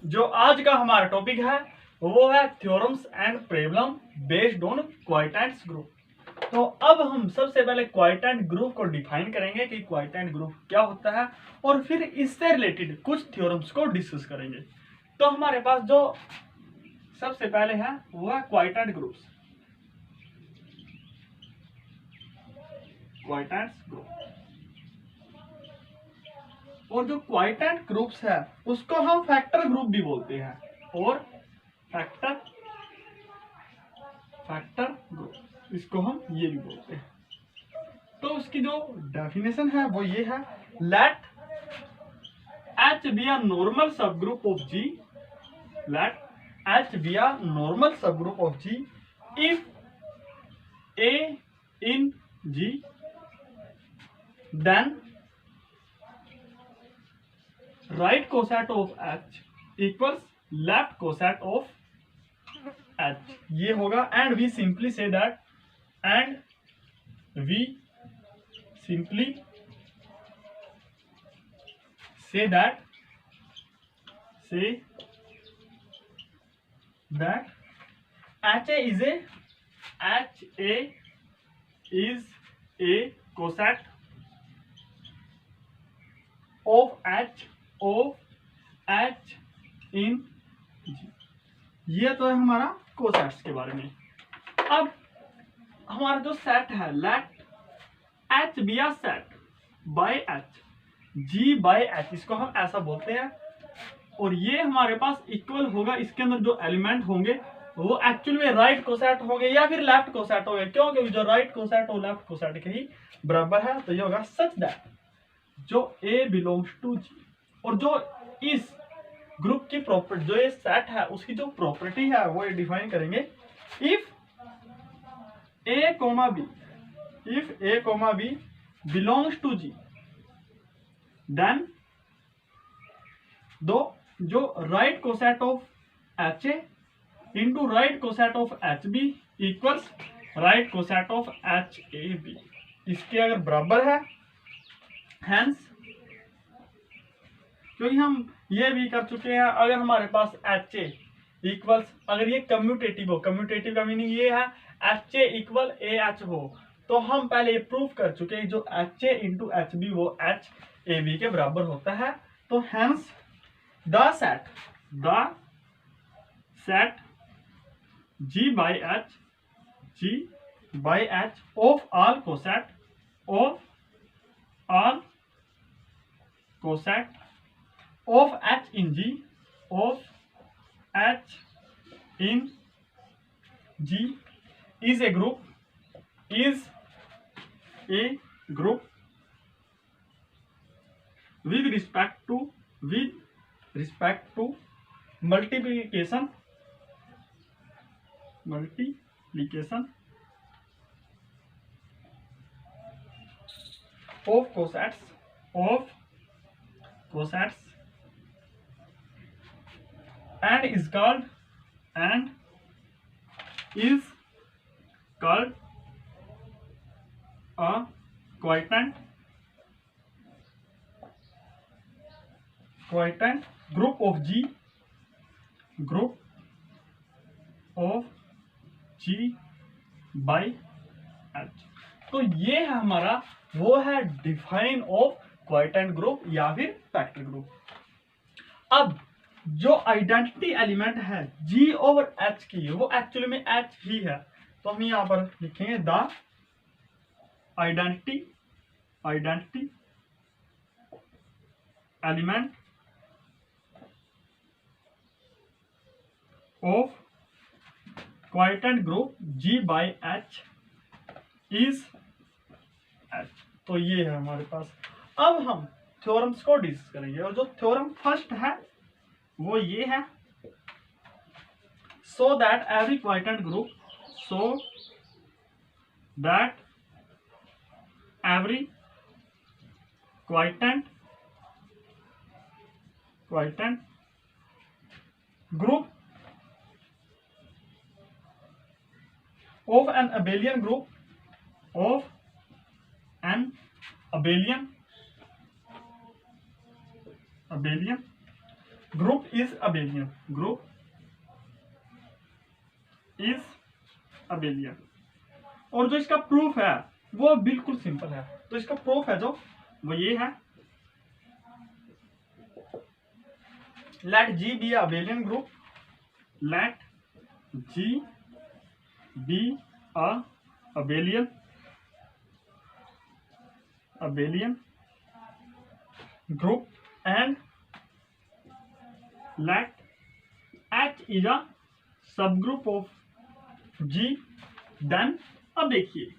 जो आज का हमारा टॉपिक है वो है theorems and problem based on quotient group. तो अब हम सबसे पहले क्वाइटेंट ग्रुप को डिफाइन करेंगे कि क्वाइटेंट ग्रुप क्या होता है और फिर इससे रिलेटेड कुछ थ्योरम्स को डिस्कस करेंगे। तो हमारे पास जो सबसे पहले है वो है क्वाइटेंट ग्रुप्स। क्वाइटेंट्स ग्रुप और जो क्वाइटेंट ग्रुप्स है उसको हम फैक्टर ग्रुप भी बोलते हैं और फैक्टर ग्रुप इसको हम ये भी बोलते हैं। तो उसकी जो डेफिनेशन है वो ये है, let H be a normal subgroup of G, let H be a normal subgroup of G if A in G, then right coset of H equals left coset of H। ये होगा and we simply say that HA is a coset of H in G। ये तो है हमारा cosets के बारे में। अब हमारा जो सेट है, let H be a set by H, G by H, इसको हम ऐसा बोलते हैं। और ये हमारे पास इक्वल होगा, इसके अंदर जो एलिमेंट होंगे वो एक्चुअल में राइट कोसेट होंगे या फिर लेफ्ट कोसेट होंगे, क्योंकि जो राइट कोसेट और लेफ्ट कोसेट के ही बराबर है। तो ये होगा सच दैट जो A बिलोंग्स टू G और जो इस ग्रुप की प्रॉपर्टी, जो ये सेट है उसकी जो प्रॉपर्टी है वो ये डिफाइन करेंगे। If A, B belongs to G, then जो right coset of HA into right coset of HB equals right coset of HAB, इसके अगर बराबर है, हेंस क्योंकि हम ये भी कर चुके हैं, अगर हमारे पास HA इक्वल्स, अगर ये कम्यूटेटिव हो, कम्यूटेटिव का मीनिंग ये है HA इक्वल AH हो, तो हम पहले ये प्रूफ कर चुके हैं जो HA इंटू HB वो HAB के बराबर होता है। तो hence the set G by H of all coset of H in G is a group with respect to multiplication of cosets and is called a quotient group of G by H। तो ये है हमारा, वो है define of quotient group या फिर factor group. अब जो आइडेंटिटी एलिमेंट है G ओवर H की, वो एक्चुअली में H ही है। तो हम यहां पर लिखेंगे the identity element of quotient group G by H is H। तो ये है हमारे पास। अब हम थ्योरम्स को डिस्कस करेंगे और जो थ्योरम फर्स्ट है वो ये है, so that every quotient group of an abelian group group is abelian, group is abelian. और जो इसका प्रूफ है वो बिल्कुल सिंपल है। तो इसका प्रूफ है जो वो ये है, let G be abelian group, let G be abelian group and let H is a subgroup of G, then अब देखिए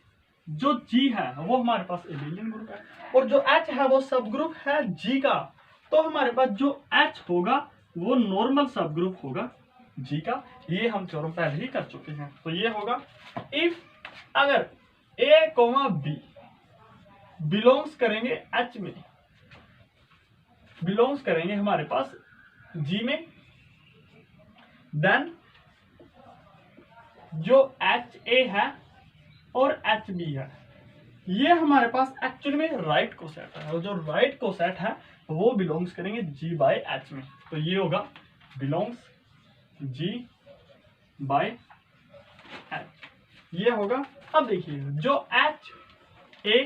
जो G है वो हमारे पास एबेलियन ग्रुप है और जो H है वो सब ग्रुप है G का। तो हमारे पास जो H होगा वो नॉर्मल सब ग्रुप होगा G का। ये हम थ्योरम पहले ही कर चुके हैं। तो ये होगा इफ अगर A, B बिलोंग्स करेंगे H में, बिलोंग्स करेंगे हमारे पास G में, देन जो HA है और HB है ये हमारे पास एक्चुअली में राइट कोसेट है और जो राइट कोसेट है वो बिलोंग्स करेंगे G बाय H में। तो ये होगा बिलोंग्स G बाय H, ये होगा। अब देखिए जो HA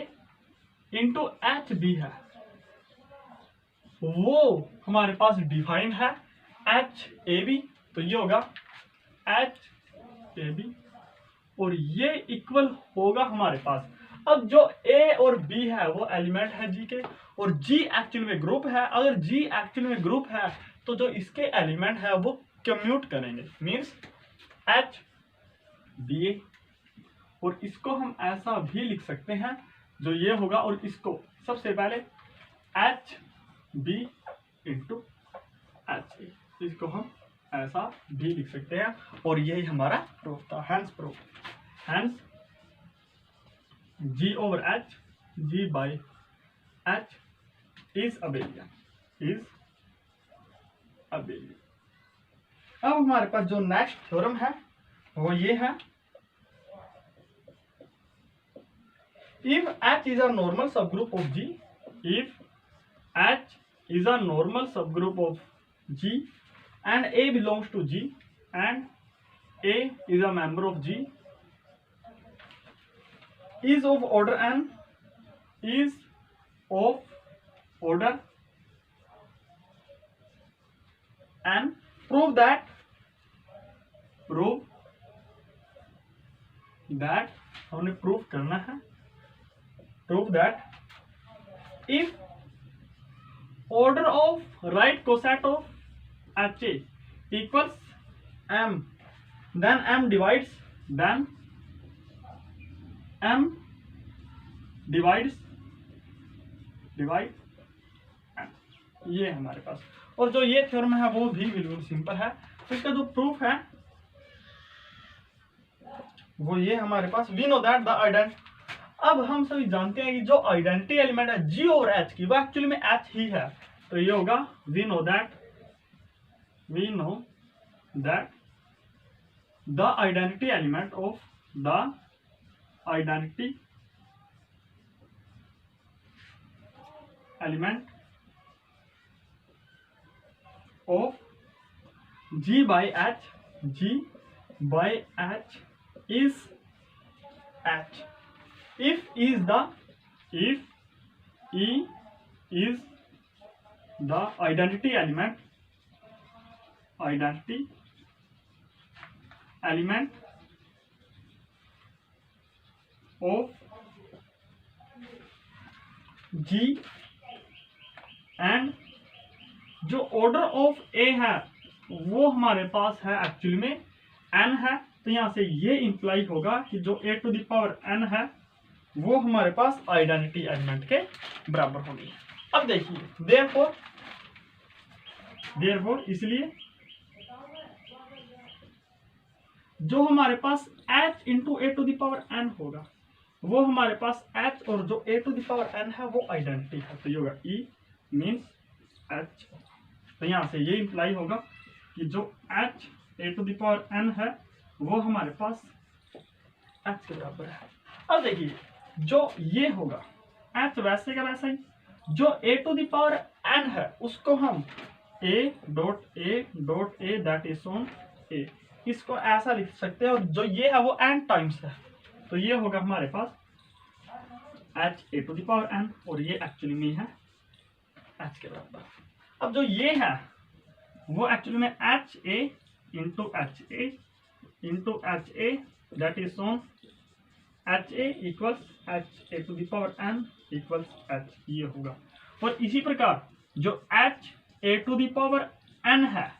इंटू HB है वो हमारे पास डिफाइन है HAB। तो ये होगा HAB और ये इक्वल होगा हमारे पास। अब जो A और B है वो एलिमेंट है G के और G एक्चुअल में ग्रुप है। अगर G एक्चुअल में ग्रुप है तो जो इसके एलिमेंट है वो कम्यूट करेंगे, मीन्स HBA। और इसको हम ऐसा भी लिख सकते हैं जो ये होगा और इसको सबसे पहले HB इंटू HA, इसको हम ऐसा भी लिख सकते हैं और यही हमारा प्रूफ था। Hence proof, hence G over H, G by H is abelian, is abelian. अब हमारे पास जो नेक्स्ट थ्योरम है वो ये है, if H is a normal subgroup of G, if H is a normal subgroup of G and A belongs to G and A is a member of G, is of order n, is of order n, prove that हमने proof करना है, prove that if order of right coset of HA equals m, then m divides m, divide m, ये हमारे पास। और जो ये theorem है वो भी बिल्कुल सिंपल है। तो इसका जो प्रूफ है वो ये हमारे पास, we know that the identity. अब हम सभी जानते हैं कि जो आइडेंटिटी एलिमेंट है G और H की वो एक्चुअली में H ही है। तो ये होगा we know that the identity element of G by H is H if E is the identity element of G and जो ऑर्डर ऑफ A है वो हमारे पास है एक्चुअली में n है। तो यहां से ये इंप्लाई होगा कि जो A to the power n है वो हमारे पास आइडेंटिटी एलिमेंट के बराबर होगी। अब देखिए देयरफॉर इसलिए जो हमारे पास h into A to the power n होगा वो हमारे पास h और जो A to the power n है वो आइडेंटिटी है। तो ये होगा E मीन्स h। तो यहां से ये इंप्लाई होगा कि जो h A to the power n है वो हमारे पास h के बराबर है। अब देखिए जो ये होगा h वैसे का वैसा ही, जो A to the power n है उसको हम a that is on a। इसको ऐसा लिख सकते हैं, और जो ये है वो n टाइम्स है, तो ये होगा हमारे पास h(a⁴n), और ये एक्चुअली में है h के बराबर। अब जो ये है वो एक्चुअली में HA into HA that is on HA equals h(a⁴n) equals h, ये होगा। और इसी प्रकार जो h(a⁴n) है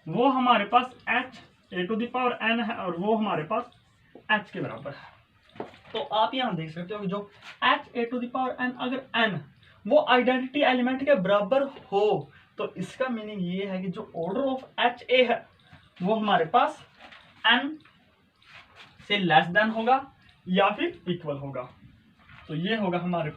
वो हमारे पास h(a⁴n) है, और वो हमारे पास h के बराबर है। तो आप यहां देख सकते हो कि जो h(a⁴n) अगर n वो आइडेंटिटी एलिमेंट के बराबर हो, तो इसका मीनिंग ये है कि जो ऑर्डर ऑफ HA है वो हमारे पास n से लेस देन होगा या फिर इक्वल होगा। तो ये होगा हमारे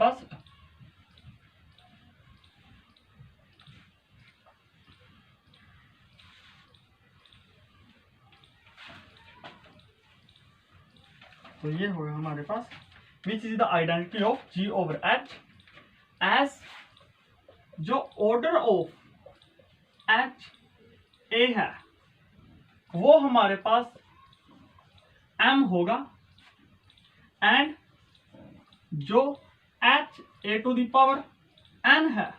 पास which is the identity of G over H as जो ऑर्डर ऑफ HA है वो हमारे पास m होगा, एंड जो h(a⁴n) है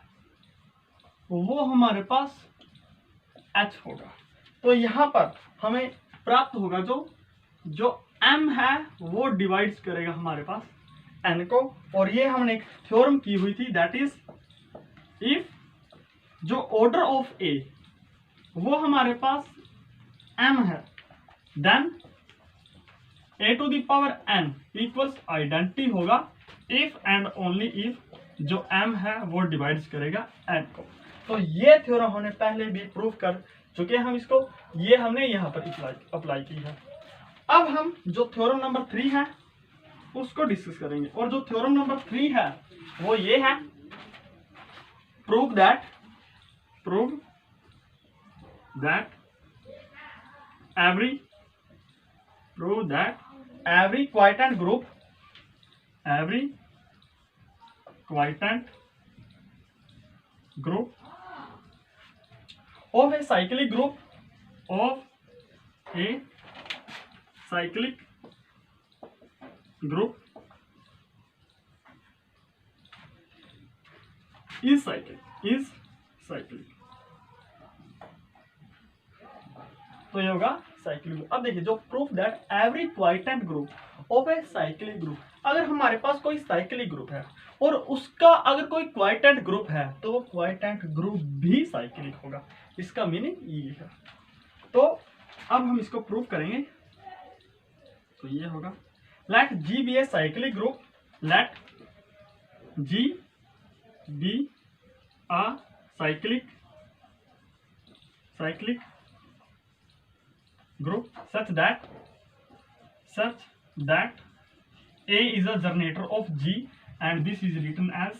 वो हमारे पास h होगा। तो यहां पर हमें प्राप्त होगा जो m है वो डिवाइड्स करेगा हमारे पास n को, और ये हमने एक थ्योरम की हुई थी, दैट इज इफ जो ऑर्डर ऑफ A वो हमारे पास m है, देन a⁴n इक्वल्स आइडेंटिटी होगा इफ एंड ओनली इफ जो m है वो डिवाइड्स करेगा n को। तो ये थ्योरम हमने पहले भी प्रूव कर चुके हैं, हम इसको ये हमने यहाँ पर अप्लाई की है। अब हम जो थ्योरम नंबर 3 है उसको डिस्कस करेंगे, और जो थ्योरम नंबर 3 है वो ये है, prove that every quotient group of a cyclic group is cyclic। तो ये होगा साइक्लिक ग्रुप। अब देखिए जो proof that every quotient group of a cyclic group, अगर हमारे पास कोई साइक्लिक ग्रुप है और उसका अगर कोई क्वाइटेंट ग्रुप है तो वो क्वाइटेंट ग्रुप भी साइक्लिक होगा, इसका मीनिंग ये है। तो अब हम इसको प्रूव करेंगे, तो ये होगा let G be a cyclic group, let G बी a cyclic group such that A is a generator of G and this is written as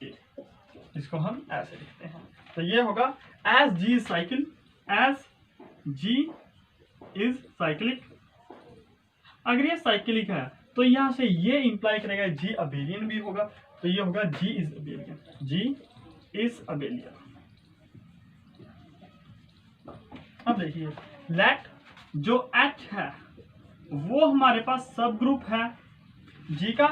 A। इसको हम ऐसे लिखते हैं, तो ये होगा as G is cyclic। अगर ये साइक्लिक है तो यहां से ये इंप्लाई करेगा G अबेलियन भी होगा, तो ये होगा G इज अबेलियन। अब देखिए लेट जो H है वो हमारे पास सब ग्रुप है G का,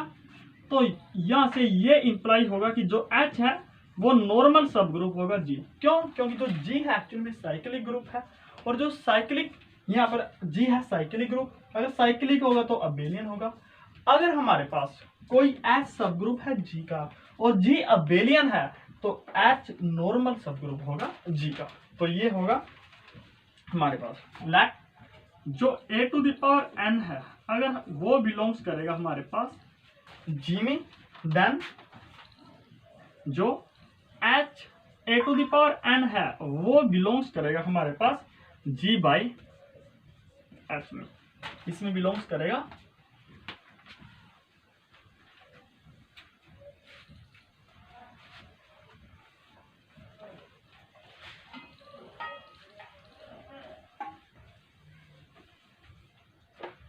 तो यहां से ये इंप्लाई होगा कि जो H है वो नॉर्मल सब ग्रुप होगा G। क्यों? क्योंकि जो G है एक्चुअली में साइक्लिक ग्रुप है, और जो साइक्लिक यहाँ पर G है साइक्लिक ग्रुप, अगर साइक्लिक होगा तो अबेलियन होगा। अगर हमारे पास कोई H सब ग्रुप है G का और G अबेलियन है तो H नॉर्मल सब ग्रुप होगा G का। तो ये होगा हमारे पास लेट जो a⁴n है अगर वो बिलोंग्स करेगा हमारे पास G में, देन जो a⁴n है वो बिलोंग्स करेगा हमारे पास G/H में, इसमें बिलोंग्स करेगा।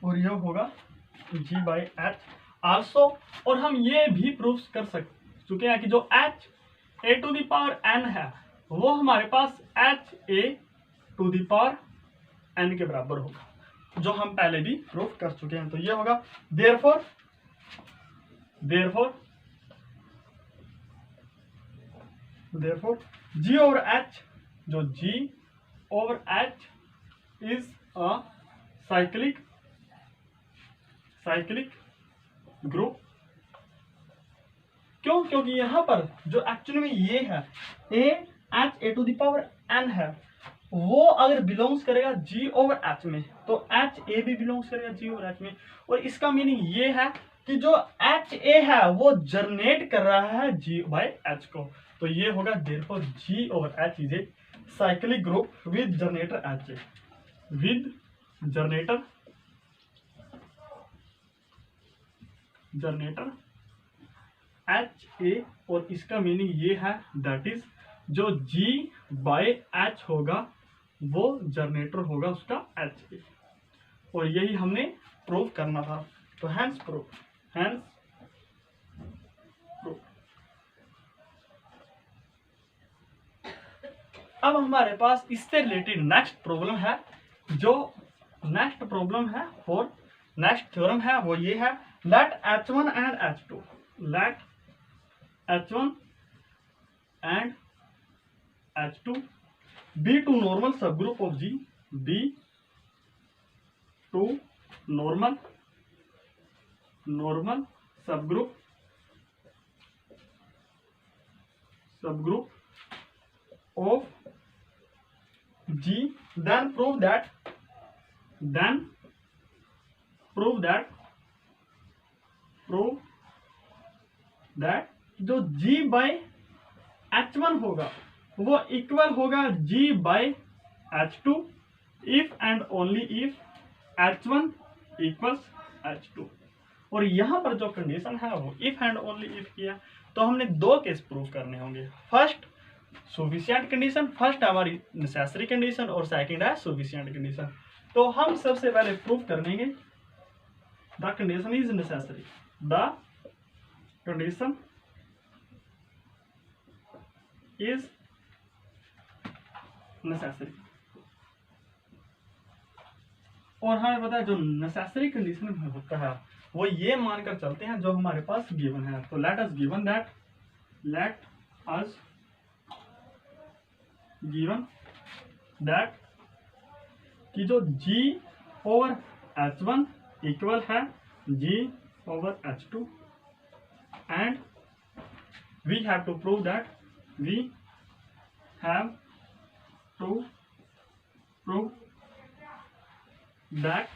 और यह होगा G/H आल्सो। और हम ये भी प्रूफ कर चुके हैं कि जो H a⁴n है वो हमारे पास HA⁴n के बराबर होगा, जो हम पहले भी प्रूफ कर चुके हैं। तो ये होगा देयरफॉर G/H, जो G/H is a cyclic group. क्यों? क्योंकि यहां पर जो एक्चुअली में ये है HA⁴n है, वो अगर बिलोंग्स करेगा G/H में, तो HA भी बिलोंग्स करेगा G/H में। और इसका मीनिंग ये है कि जो HA है वो जनरेट कर रहा है G/H को। तो ये होगा therefore G/H is a cyclic group with generator HA, with generator HA। और इसका मीनिंग ये है दैट इज जो G/H होगा वो जनरेटर होगा उसका HA। और यही हमने प्रूव करना था। तो हैंस प्रूफ। अब हमारे पास इससे रिलेटेड नेक्स्ट प्रॉब्लम है, जो नेक्स्ट प्रॉब्लम है और नेक्स्ट थ्योरम है वो ये है, let H1 and H2 be two normal subgroup of G, be two normal subgroup of G, then prove that जो G/H1 होगा वो इक्वल होगा G/H2 if and only if H1 equals H2। और यहां पर जो कंडीशन है वो इफ एंड ओनली इफ किया, तो हमने दो केस प्रूव करने होंगे। फर्स्ट सफिशिएंट कंडीशन, फर्स्ट हमारी नेसेसरी कंडीशन और सेकंड है सफिशिएंट कंडीशन। तो हम सबसे पहले प्रूव करेंगे the condition is necessary, the condition is necessary. और हमें पता है जो नेसेसरी कंडीशन में होता है वो ये मानकर चलते हैं जो हमारे पास गिवन है। तो लेट अस गिवन दैट कि जो G/H1 इक्वल है G/H2 and we have to prove that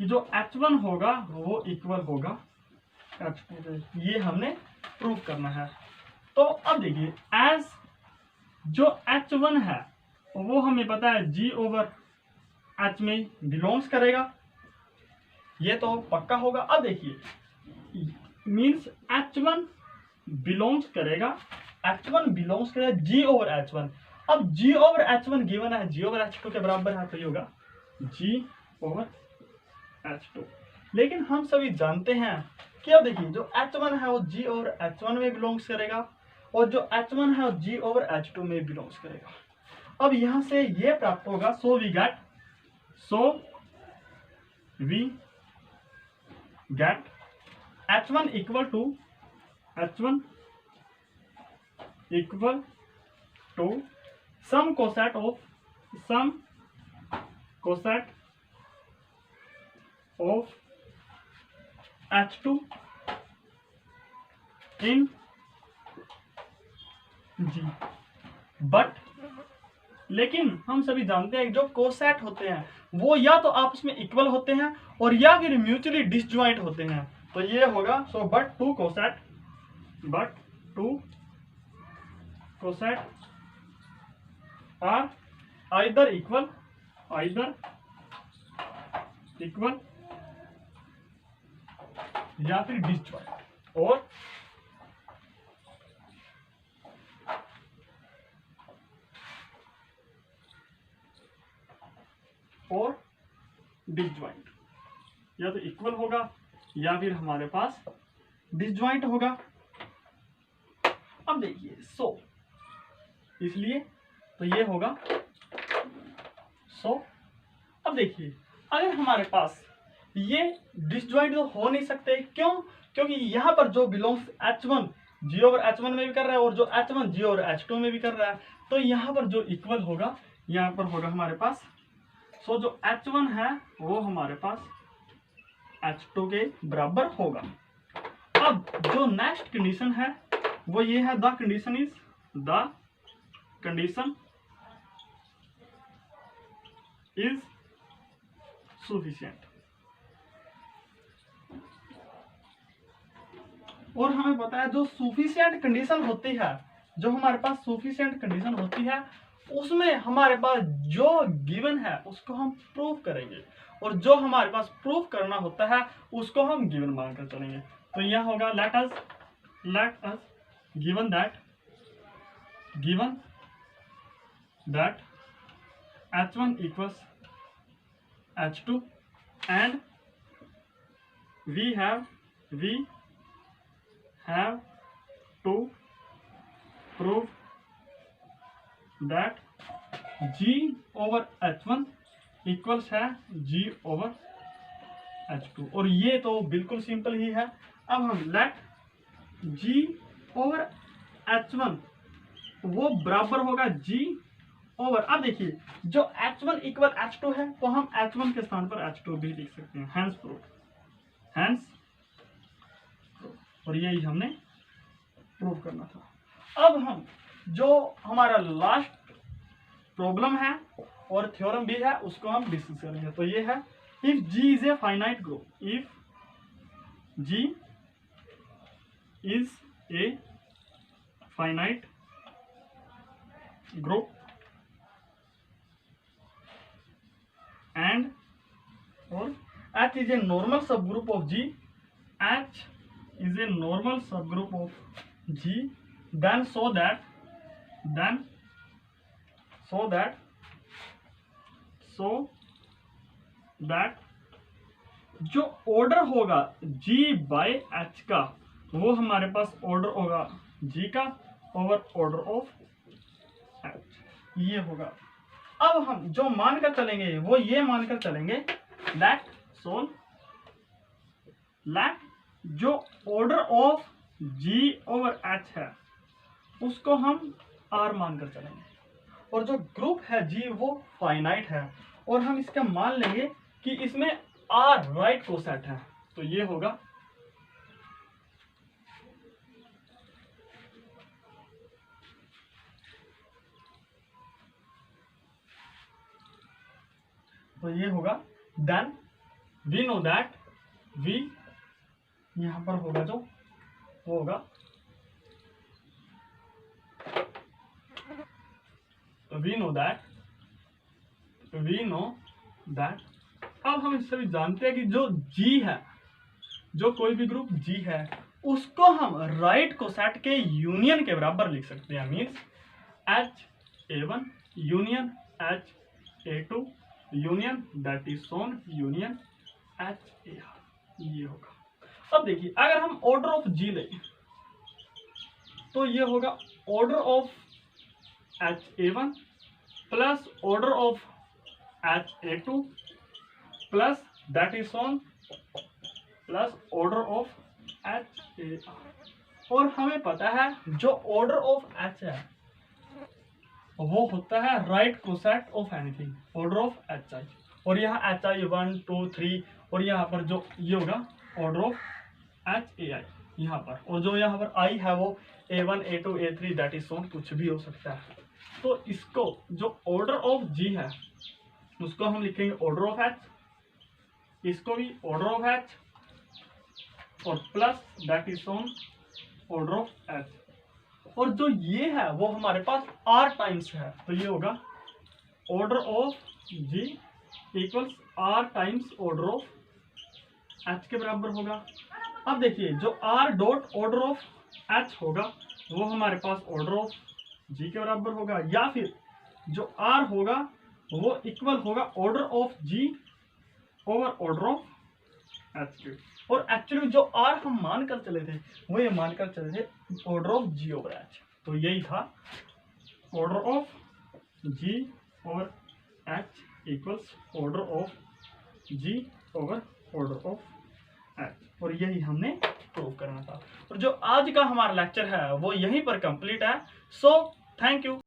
कि जो H1 होगा वो इक्वल होगा H2। ये हमने प्रूव करना है। तो अब देखिए, एज जो H1 है वो हमें पता है G/H में बिलोंग्स करेगा, ये तो पक्का होगा। अब देखिए मीन्स H1 बिलोंग्स करेगा G/H1। अब G/H1 गिवन है G/H2 के बराबर है, तो ये होगा G/H2। लेकिन हम सभी जानते हैं कि अब देखिए जो H1 है वो G/H1 में बिलोंग्स करेगा और जो H1 है वो G/H2 में बिलोंग्स करेगा। अब यहां से ये प्राप्त होगा, so we get H1 equal to some coset of H2 in G। But लेकिन हम सभी जानते हैं जो कोसेट होते हैं वो या तो आपस में इक्वल होते हैं और या फिर म्यूचुअली डिसजॉइंट होते हैं। तो ये होगा but two coset are either equal या फिर डिसजॉइंट और डिसजॉइंट, या तो इक्वल होगा या फिर हमारे पास डिसजॉइंट होगा। अब देखिए इसलिए तो ये होगा। सो अब देखिए, अगर हमारे पास ये डिसजॉइंट तो हो नहीं सकते, क्यों? क्योंकि यहाँ पर जो belongs H1 G over H1 में भी कर रहा है और जो H1 G ओवर H2 में भी कर रहा है, तो यहाँ पर जो इक्वल होगा यहाँ पर होगा हमारे पास। सो जो H1 है वो हमारे पास H2 के बराबर होगा। अब जो नेक्स्ट कंडीशन है वो ये है, द कंडीशन इज सफिशिएंट। और हमें पता है जो सफिशिएंट कंडीशन होती है, जो हमारे पास सफिशिएंट कंडीशन होती है, उसमें हमारे पास जो गिवन है उसको हम प्रूव करेंगे, और जो हमारे पास प्रूव करना होता है उसको हम गिवन मानकर चलेंगे। तो यह होगा let us given that H1 equals H2 and we have to prove that G over H1 equals है G over H2, और ये तो बिल्कुल सिंपल ही है। अब हम लेट G over H1 वो बराबर होगा G ओवर, अब देखिए जो H1 इक्वल H2 है तो हम H1 के स्थान पर H2 भी लिख सकते हैं, हैंस प्रूफ, और यही हमने प्रूव करना था। अब हम जो हमारा लास्ट प्रॉब्लम है और थ्योरम भी है उसको हम डिस्कस करेंगे। तो ये है, if G is a finite group, if G is a finite group and or H is a normal subgroup of G, H is a normal subgroup of G, then so that जो order होगा G by H का वो हमारे पास order होगा G का over order of H, ये होगा। अब हम जो मानकर चलेंगे वो ये मानकर चलेंगे लेट जो order of G over H है उसको हम R मानकर चलेंगे, और जो ग्रुप है G वो फाइनाइट है, और हम इसका मान लेंगे कि इसमें R राइट कोसेट है। तो ये होगा then we know that we, यहां पर होगा जो वो होगा वी नो दैट अब हम इससे भी जानते हैं कि जो G है, जो कोई भी ग्रुप G है उसको हम राइट कोसेट के यूनियन के बराबर लिख सकते हैं, means H(A1) union H(A2) union that is so on union H(A)R, ये होगा। अब देखिए अगर हम ऑर्डर ऑफ G लें तो ये होगा order of H(A1) plus order of H(A2) plus that is Son plus order of H(A)R, और हमें पता है जो ऑर्डर ऑफ H है वो होता है right coset of anything, order of HI, और यहाँ HI 1 2 3, और यहाँ पर जो ये होगा ऑर्डर ऑफ HAI यहाँ पर, और जो यहाँ पर I है वो A1 A2 A3 that is सोन कुछ भी हो सकता है। तो इसको जो ऑर्डर ऑफ G है उसको हम लिखेंगे ऑर्डर ऑफ H, इसको भी ऑर्डर ऑफ H, और plus that is so on order of H, और जो ये है वो हमारे पास R टाइम्स है। तो ये होगा order of G equals R times order of H के बराबर होगा। अब देखिए जो R dot order of H होगा वो हमारे पास ऑर्डर ऑफ G के बराबर होगा, या फिर जो R होगा वो इक्वल होगा order of G over order of H के, और एक्चुअली जो R हम मान कर चले थे वो ये मान कर चले थे order of G over H। तो यही था order of G over H equals order of G over order of H, और यही हमने प्रूव करना था। और जो आज का हमारा लेक्चर है वो यहीं पर कंप्लीट है। So thank you.